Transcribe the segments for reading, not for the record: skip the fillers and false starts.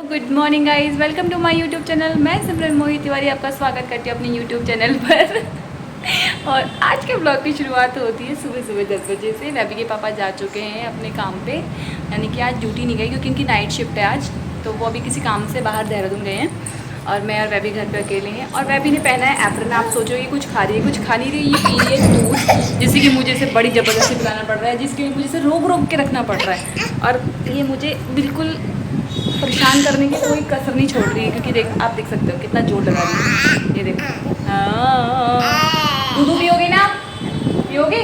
Good morning guys, welcome to my YouTube channel. मैं सिमरन मोहित तिवारी आपका स्वागत करती हूँ अपने यूट्यूब चैनल पर। और आज के ब्लॉग की शुरुआत होती है सुबह सुबह 10 बजे से। वैभी के पापा जा चुके हैं अपने काम पे, यानी कि आज ड्यूटी नहीं गई क्योंकि इनकी नाइट शिफ्ट है आज। तो वो अभी किसी काम से बाहर देहरादून गए हैं और मैं और वैभी घर पे अकेले हैं। और वैभी ने पहना है एप्रन। आप सोचो ये कुछ खा रही है, कुछ खा नहीं रही, ये पी रही है दूध, जिससे कि मुझे इसे बड़ी ज़बरदस्ती पिलाना पड़ रहा है, जिसके लिए मुझे इसे रोक रोक के रखना पड़ रहा है। और ये मुझे बिल्कुल परेशान करने की कोई कसर नहीं छोड़ रही है, क्योंकि देख आप देख सकते हो कितना जोर लगा रही है। ये देखो, दूध पियोगी ना, पियोगी?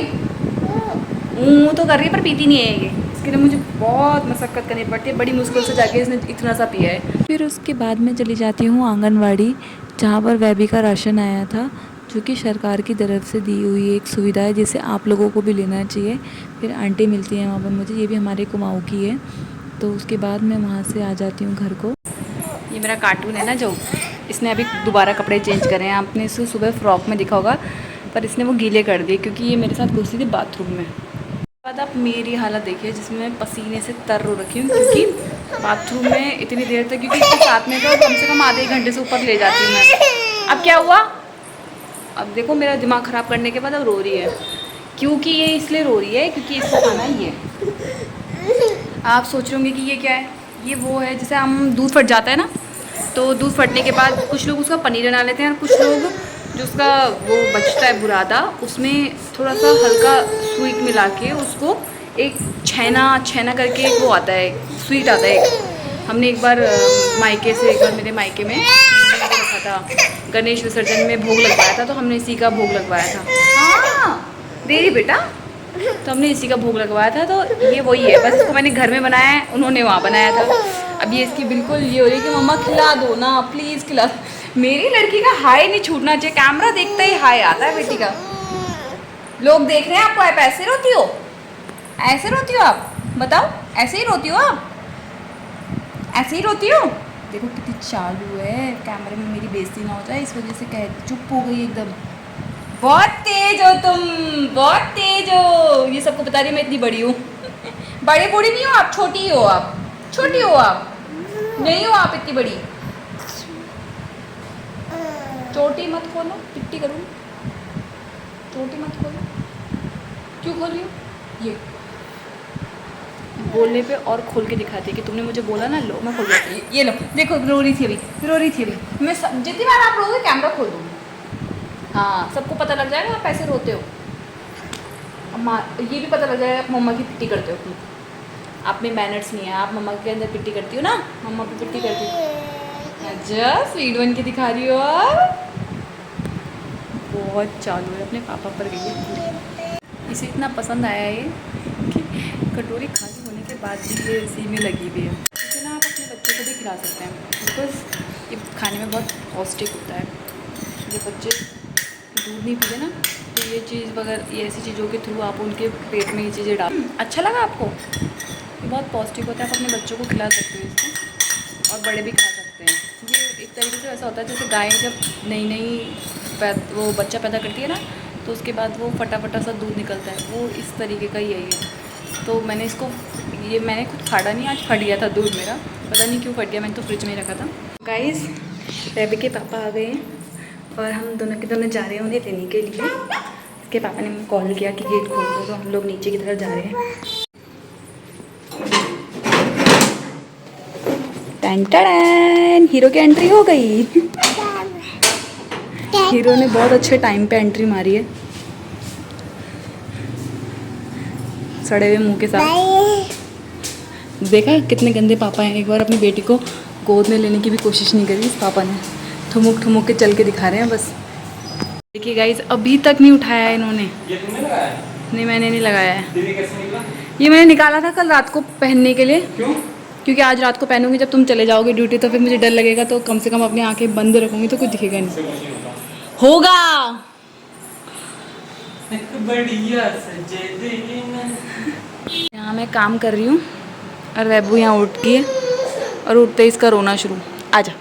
तो कर रही है पर पीती नहीं है ये। इसके लिए मुझे बहुत मशक्क़त करनी पड़ती है, बड़ी मुश्किल से जाके इसने इतना सा पिया है। फिर उसके बाद मैं चली जाती हूँ आंगनवाड़ी, जहाँ पर वैभी का राशन आया था, जो कि सरकार की तरफ से दी हुई एक सुविधा है, जिसे आप लोगों को भी लेना चाहिए। फिर आंटी मिलती हैं वहाँ पर मुझे, ये भी हमारे कुमाऊँ की है। तो उसके बाद मैं वहाँ से आ जाती हूँ घर को। ये मेरा कार्टून है ना, जो इसने अभी दोबारा कपड़े चेंज करे हैं। आपने इसे सुबह फ्रॉक में देखा होगा, पर इसने वो गीले कर दिए क्योंकि ये मेरे साथ घुसी थी बाथरूम में। बाद आप मेरी हालत देखिए, जिसमें मैं पसीने से तर रो रखी हूँ, क्योंकि बाथरूम में इतनी देर तक, क्योंकि इसके साथ में तो कम से कम आधे घंटे से ऊपर ले जाती हूँ मैं। अब क्या हुआ? अब देखो मेरा दिमाग ख़राब करने के बाद अब रो रही है। क्योंकि ये इसलिए रो रही है क्योंकि इसको खाना ही है। आप सोच रहे होंगे कि ये क्या है। ये वो है जैसे हम दूध फट जाता है ना, तो दूध फटने के बाद कुछ लोग उसका पनीर बना लेते हैं, और कुछ लोग जो उसका वो बचता है बुरादा, उसमें थोड़ा सा हल्का स्वीट मिला के उसको एक छेना करके एक वो आता है, स्वीट आता है एक। हमने एक बार मायके से, एक बार मेरे मायके में रखा था, गणेश विसर्जन में भोग लगवाया था, तो हमने इसी का भोग लगवाया था। हाँ देरी बेटा, तो हमने इसी का भोग लगवाया था। तो ये वही है, बस इसको मैंने घर में बनाया है, उन्होंने वहाँ बनाया था। अब ये इसकी बिल्कुल ये हो रही है कि मम्मा खिला दो ना, प्लीज़ खिला। मेरी लड़की का हाई नहीं छूटना चाहिए, कैमरा देखते ही हाई आता है बेटी का। लोग देख रहे हैं आपको, आप ऐसे रोती हो? ऐसे रोती हो आप? बताओ, ऐसे ही रोती हो आप? ऐसे ही रोती हो? देखो कितनी चालू है, कैमरे में मेरी बेइज्जती ना हो जाए इस वजह से कह चुप हो गई एकदम। बहुत तेज हो तुम, बहुत तेज हो। ये सबको बता रही मैं इतनी बड़ी हूँ। बड़ी बूढ़ी नहीं हो आप, छोटी हो आप, छोटी हो आप, नहीं हो आप इतनी बड़ी। चोटी मत खोलो, पिट्टी करूँ। चोटी मत खोलो। क्यों खोल रही हो? ये बोलने पे और खोल के दिखाती है कि तुमने मुझे बोला ना, लो मैं खोल देती हूँ। ये लो देखो, रो रही थी अभी, रो रही थी अभी। मैं जितनी बार आप रोगे कैमरा खोल दूँगी। हाँ, सबको पता लग जाएगा आप ऐसे रोते हो। अम्मा ये भी पता लग जाएगा आप मम्मा की पिट्टी करते हो। आप में मैनर्स नहीं है, आप मम्मा के अंदर पिट्टी करती हो ना, मम्मा पे पिट्टी करती हो। अच्छा स्वीट बन के दिखा रही हो आप। बहुत चालू है, अपने पापा पर गई है पूरी। इसे इतना पसंद आया है कि कटोरी खाली होने के बाद भी ये इसी में लगी हुई है। इसे ना आप अपने बच्चे को भी खिला सकते हैं, बिकॉज ये खाने में बहुत पौष्टिक होता है। जब बच्चे दूध नहीं पीते ना, तो ये चीज़ वगैरह, ये ऐसी चीज़ों के थ्रू आप उनके पेट में ये चीज़ें डाल। अच्छा लगा आपको? ये बहुत पौष्टिक होता है, आप अपने बच्चों को खिला सकते हो इसको, और बड़े भी खा सकते हैं। ये एक तरीके से ऐसा होता है जैसे गाय जब नई वो बच्चा पैदा करती है ना, तो उसके बाद वो फटाफटा सा दूध निकलता है, वो इस तरीके का ही है ये। तो मैंने इसको, ये मैंने खुद फाड़ा नहीं, आज फट गया था दूध मेरा, पता नहीं क्यों फट गया, मैंने तो फ्रिज में ही रखा था। गाइस वैभी के पापा आ गए हैं और हम दोनों के दोनों जा रहे हैं उन्हें लेने के लिए। इसके पापा ने कॉल किया कि गेट खोल दो, तो हम लोग नीचे की तरफ जा रहे हैं। टन हीरो की एंट्री हो गई। हीरो ने बहुत अच्छे टाइम पे एंट्री मारी है, सड़े हुए मुंह के साथ। देखा कितने गंदे पापा हैं। एक बार अपनी बेटी को गोद में लेने की भी कोशिश नहीं करी इस पापा ने, ठुमुक ठुमुक के चल के दिखा रहे हैं बस। देखिए गाइस, अभी तक नहीं उठाया है इन्होंने। ये तुमने लगाया है? नहीं मैंने नहीं लगाया है। दीदी कैसे निकला? ये मैंने निकाला था कल रात को पहनने के लिए। क्यों? क्योंकि आज रात को पहनूंगी, जब तुम चले जाओगे ड्यूटी तो फिर मुझे डर लगेगा, तो कम से कम अपनी आंखें बंद रखूंगी तो कुछ दिखेगा नहीं। होगा बढ़िया सजे देना। यहाँ मैं काम कर रही हूँ और वैभू यहाँ उठ गई है, और उठते ही इसका रोना शुरू। आजा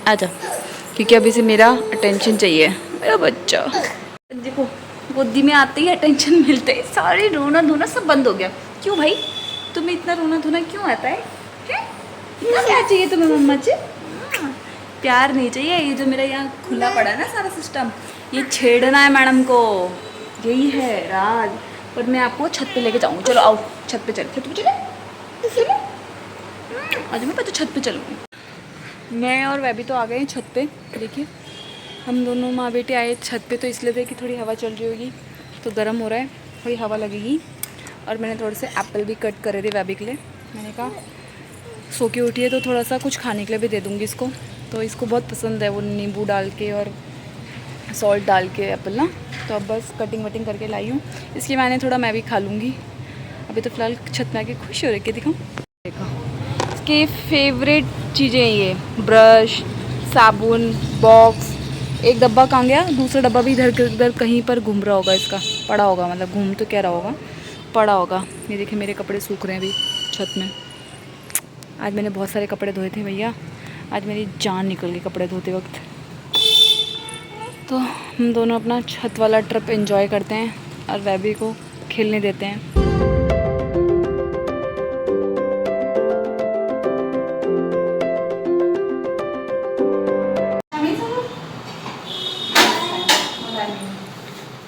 आजा, क्योंकि अभी से मेरा अटेंशन चाहिए, मेरा बच्चा। देखो गोदी में आते ही अटेंशन मिलते ही सारी रोना धोना सब बंद हो गया। क्यों भाई, तुम्हें इतना रोना धोना क्यों आता है? इतना क्या चाहिए तुम्हें मम्मा जी? प्यार नहीं चाहिए, ये जो मेरा यहाँ खुला पड़ा है ना सारा सिस्टम, ये छेड़ना है मैडम को, यही है राज। पर मैं आपको छत पे लेके जाऊँगी, चलो आओ छत पे चलो, छत पे चले आज मैं तो छत पे चलूँगी। मैं और वैभी तो आ गए हैं छत पे। देखिए हम दोनों माँ बेटे आए छत पे तो इसलिए थे कि थोड़ी हवा चल रही होगी, तो गर्म हो रहा है, थोड़ी हवा लगेगी। और मैंने थोड़े से एप्पल भी कट करे थे वैभी के लिए। मैंने कहा सो के उठी है तो थोड़ा सा कुछ खाने के लिए भी दे दूँगी इसको, तो इसको बहुत पसंद है वो नींबू डाल के और सॉल्ट डाल के एप्पल ना। तो अब बस कटिंग वटिंग करके लाई हूँ इसकी, मैंने थोड़ा मैं भी खा लूँगी। अभी तो फ़िलहाल छत में आके खुश हो रही है, दिखाऊँ देखो इसके फेवरेट चीज़ें ये ब्रश, साबुन, बॉक्स। एक डब्बा कहाँ गया, दूसरा डब्बा भी इधर उधर कहीं पर घूम रहा होगा, इसका पड़ा होगा, मतलब घूम तो क्या रहा होगा, पड़ा होगा। ये देखिए मेरे कपड़े सूख रहे हैं अभी छत में। आज मैंने बहुत सारे कपड़े धोए थे भैया, आज मेरी जान निकल गई कपड़े धोते वक्त। तो हम दोनों अपना छत वाला ट्रिप एंजॉय करते हैं और वैभी को खेलने देते हैं।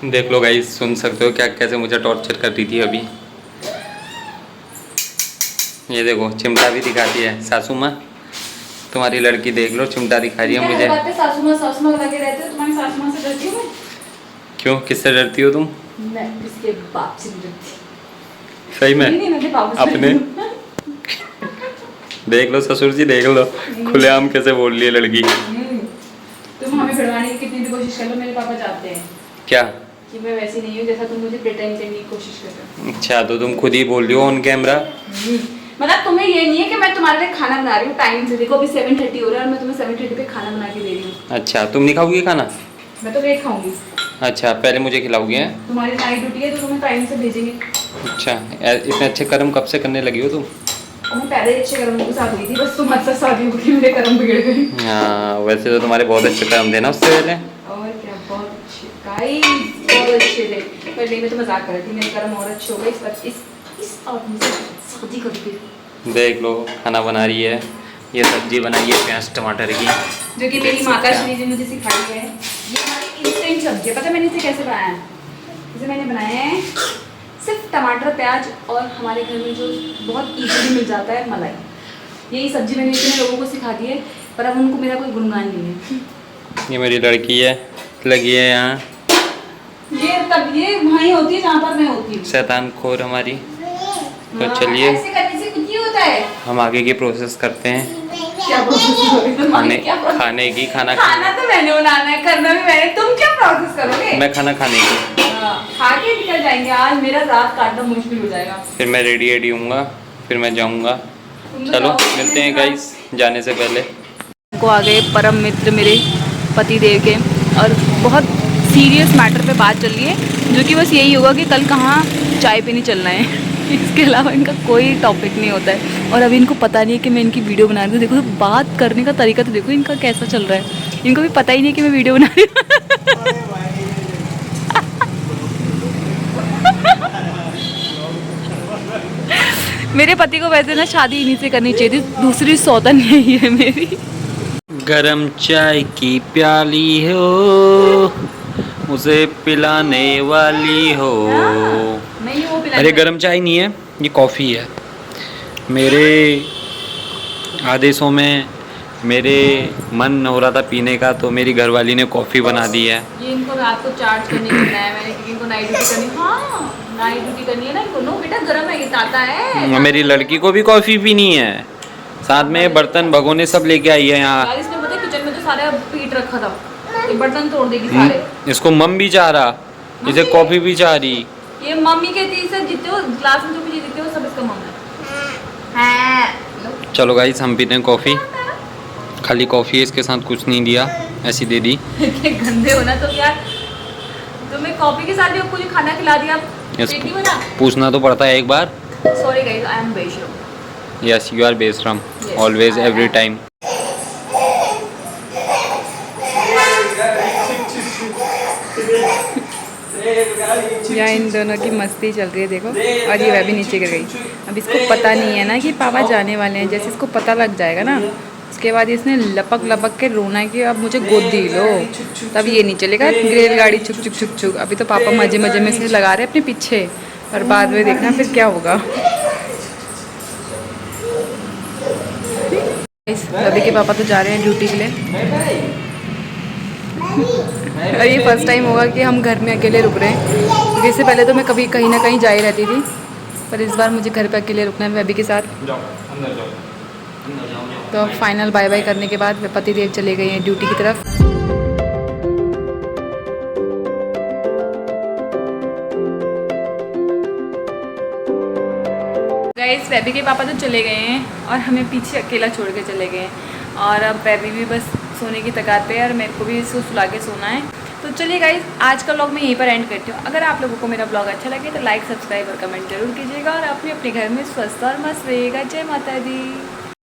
देख लो गाइस, सुन सकते हो क्या कैसे मुझे टॉर्चर कर रही थी अभी। ये देखो चिमटा भी दिखाती है सासू माँ, तुम्हारी लड़की देख लो चिमटा दिखा रही है मुझे। सासू माँ लगे रहते हो, तुम्हारी सासू माँ से डरती हूँ मैं? क्यों, किससे डरती हो तुम? मैं इसके बाप से नहीं डरती। सही में? नहीं, मैं बाप से अपने देख लो ससुर जी, देख लो खुलेआम कैसे बोल रही है लड़की। तुम हमें भिड़वाने की कितनी भी कोशिश कर लो, मेरे पापा चाहते हैं क्या कि मैं वैसी नहीं हूँ जैसा तुम मुझे प्रिटेंड करने की कोशिश कर रहे हो। अच्छा, तो तुम खुद ही बोल रही हो ऑन कैमरा। मतलब तुम्हें ये नहीं है कि मैं तुम्हारे लिए खाना बना रही हूँ टाइम से, देखो अभी 7:30 हो रहा है और मैं तुम्हें 7:30 पे खाना बना के दे रही हूँ। अच्छा, तुम नहीं खाओगी खाना? मैं तो लेट खाऊंगी। अच्छा, पहले मुझे खिलाओगी हैं? तुम्हारी नाइट ड्यूटी है तो तुम्हें टाइम से भेजेंगे। अच्छा, इतने अच्छे कर्म कब से करने लगी हो तुम? और मैं पहले अच्छे कर्म के साथ हुई थी, बस तुम्हारे साथ शादी हो गई, मेरे कर्म बिगड़ गए। हाँ, वैसे तो तुम्हारे बहुत अच्छे कर्म थे ना उससे पहले। और क्या, बहुत अच्छे गाइस, बहुत अच्छे थे। पर नहीं, मैं तो मजाक कर रही थी, मेरे कर्म और अच्छे हो गए इस आदमी से शादी करके। देख लो खाना बना रही है, ये सब्जी बनाई है प्याज टमाटर की, जो कि मेरी माता श्री ने मुझे सिखाई है। ये हमारी इंस्टेंट सब्जी है, पता है मैंने इसे कैसे बनाया है? इसे मैंने बनाया है सिर्फ टमाटर प्याज और हमारे घर में जो बहुत इजीली मिल जाता है मलाई। यही सब्जी मैंने इतने लोगों को सिखा दी है, पर अब उनको मेरा कोई गुणगान नहीं है। ये मेरी लड़की है, लगी है यहाँ। ये वहीं होती है जहाँ पर मैं होती हूँ। शैतान खोर हमारी। तो हाँ, चलिए ऐसे करने से कुछ नहीं होता है। हम आगे की प्रोसेस करते हैं। क्या प्रोसेस? खाने की, खाना तो मैंने बनाना है, करना भी मैंने, तुम क्या प्रोसेस करोगे? मैं खाना खाने की। खा के निकल जाएंगे, आज मेरा रात काटना मुश्किल हो जाएगा। फिर मैं रेडी होऊंगा, फिर मैं जाऊंगा। तुम तो चलो जाओगे मिलते हैं मेरे गाइस जाने से पहले। को आ गए परम मित्र मेरे पति देव के, और बहुत सीरियस मैटर पे बात चल रही है, जो कि बस यही होगा कि कल कहाँ चाय पीने चलना है। इसके अलावा इनका कोई टॉपिक नहीं होता है। और अभी इनको पता नहीं है कि मैं इनकी वीडियो बना रही हूँ। देखो तो बात करने का तरीका तो देखो इनका कैसा चल रहा है, इनको भी पता ही नहीं कि मैं वीडियो बना रही हूँ। मेरे पति को वैसे ना शादी इन्हीं से करनी चाहिए थी, दूसरी सौतन यही है मेरी। गरम चाय की प्याली हो, मुझे पिलाने वाली हो। नहीं वो पिला अरे गरम चाय नहीं है, ये कॉफ़ी है। मेरे आदेशों में मेरे मन हो रहा था पीने का, तो मेरी घरवाली ने कॉफ़ी बना दी है। ये इनको रात को चार्ज करने के लिए बनाया मैंने, क्योंकि इनको नाइट ड्यूटी करनी। हाँ नाइट ड्यूटी करनी है ना इनको। नो बेटा गरम है, ये ताता है। मेरी लड़की को भी कॉफ़ी पीनी है, साथ में बर्तन भगोने सब लेके आई है यहाँ। यार इसने पता है किचन में तो सारा पीट रखा था, ये बर्तन तोड़ देगी सारे। इसको मम भी चाह रहा, इसे कॉफ़ी भी चाह रही। ये मम्मी कहती है सर, जितने हो ग्लास में जो भी जीतते हो सब इसका मम्मी है। चलो गाइस हम पीते हैं कॉफ़ी। खाली कॉफ़ी है, इसके साथ कुछ नहीं दिया, ऐसी दे दी। गंदे हो ना तो यार, तुम्हें कॉफी के साथ भी कुछ खाना खिला दिया, पेट नहीं भरा? पूछना तो पड़ता है एक बार। सॉरी गाइस, आई एम बेशरम। यस यू आर बेशरम, Yes, always I every am. Time. यहाँ इन दोनों की मस्ती चल रही है देखो, और ये वह भी नीचे गिर गई। अब अब इसको पता नहीं है ना कि पापा जाने वाले हैं। जैसे इसको पता लग जाएगा ना, उसके बाद इसने लपक लपक के रोना है कि अब मुझे गोदी लो। तब ये नहीं चलेगा रेलगाड़ी छुक छुक छुक छुक। अभी तो पापा मजे मजे में इसे लगा रहे हैं अपने पीछे, और बाद में देखना फिर क्या होगा। अभी के पापा तो जा रहे हैं ड्यूटी के लिए, और ये फर्स्ट टाइम होगा कि हम घर में अकेले रुक रहे हैं, क्योंकि इससे पहले तो मैं कभी कहीं ना कहीं जा ही रहती थी, पर इस बार मुझे घर पे अकेले रुकना है बेबी के साथ। तो फाइनल बाय बाय करने के बाद पति देव चले गए हैं ड्यूटी की तरफ। गाइस बेबी के पापा तो चले गए हैं और हमें पीछे अकेला छोड़ के चले गए हैं, और अब बेबी भी बस सोने की तगार पे है और मेरे को भी इसको सुला के सोना है। तो चलिए गाइस, आज का व्लॉग मैं यहीं पर एंड करती हूँ। अगर आप लोगों को मेरा व्लॉग अच्छा लगे तो लाइक, सब्सक्राइब और कमेंट जरूर कीजिएगा, और अपने घर में स्वस्थ और मस्त रहिएगा। जय माता दी।